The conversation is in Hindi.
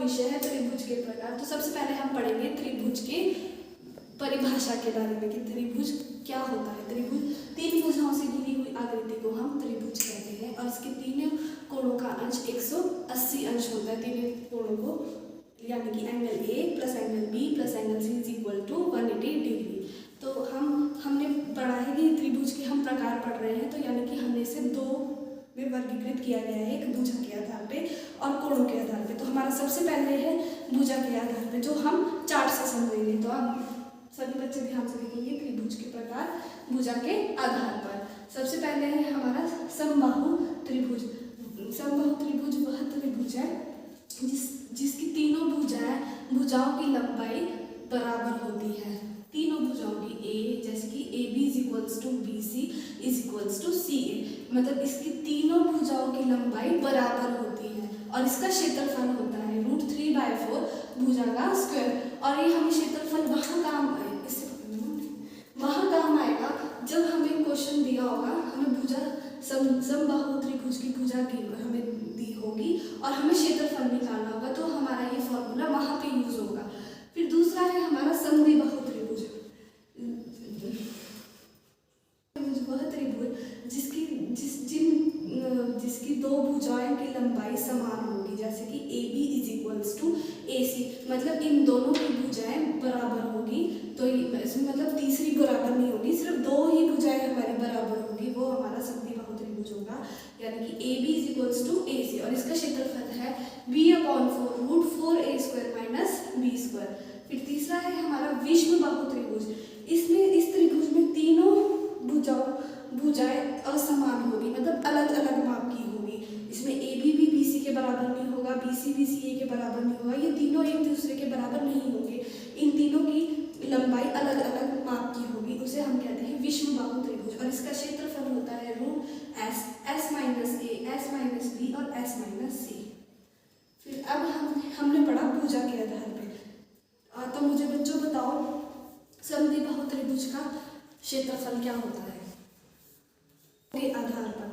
विषय है त्रिभुज के प्रकार। तो सबसे पहले हम पढ़ेंगे त्रिभुज के परिभाषा के बारे में कि त्रिभुज क्या होता है। त्रिभुज तीन भुजाओं से घिरी हुई आकृति को हम त्रिभुज कहते हैं और इसके तीनों कोणों का अंश 180 अंश होता है। तीनों कोणों को यानी कि angle A plus angle B plus angle C is equal to 180 degree. तो हमने पढ़ा है कि त्रिभुज के हम प्रकार पढ़ रहे हैं, तो यानी कि हमने इसे दो में वर्गीकृत किया गया है, एक भुजा के आधार पे और कोणों के आधार पे। तो हमारा सबसे पहले है भुजा के आधार पे, जो हम चार्ट से समझेंगे। तो अब सभी बच्चे ध्यान से देखेंगे त्रिभुज के प्रकार भुजा के आधार पर। सबसे पहले है हमारा समबाहु त्रिभुज। समबाहु त्रिभुज वह त्रिभुज है जिसकी तीनों भुजाओं की लंबाई बराबर होती है। तीनों भुजाओं की ए, जैसे कि A B is equals to B C is equals to C A, मतलब इसकी तीनों भुजाओं की लंबाई बराबर होती है और इसका क्षेत्रफल होता है √3/4 भुजा का स्क्वायर। और ये हमें क्षेत्रफल वहाँ काम आएगा जब हमें क्वेश्चन दिया होगा, हमें भुजा समबाहु त्रिभुज की भुजा की हमें दी होगी और हमें क्षेत्रफल निकालना होगा, तो हमारा ये फॉर्मूला वहाँ पे यूज होगा। फिर दूसरा है हमारा समद्विबाहु त्रिभुज। वह त्रिभुज जिसकी दो भुजाओं की लंबाई समान होगी, जैसे कि A B is equals to A C, मतलब इन दोनों की भुजाएं बराबर होगी। तो इसमें मतलब तीसरी बराबर नहीं होगी, सिर्फ दो ही भुजाएं हमारी बराबर होगी, वो हमारा समद्विबाहु त्रिभुज होगा, यानी कि A B is equals to A C. और इसका क्षेत्रफल है b/4 √4a² - b²। फिर तीसरा है हमारा विषमबाहु त्रिभुज। इस त्रिभुज में तीनों भुजाएं असमान होगी, मतलब अलग अलग माप की होगी। इसमें ए बी बी सी के बराबर नहीं होगा, बी सी ए के बराबर नहीं होगा, ये तीनों एक दूसरे के बराबर नहीं होंगे। इन तीनों की लंबाई अलग अलग माप की होगी, उसे हम कहते हैं विषमबाहु त्रिभुज। और इसका क्षेत्रफल होता है √s s - a s - b और s - c। फिर अब हमने पढ़ा भुजा के आधार पे। तो मुझे बच्चों बताओ समद्विबाहु त्रिभुज का क्षेत्रफल क्या होता है के आधार पर।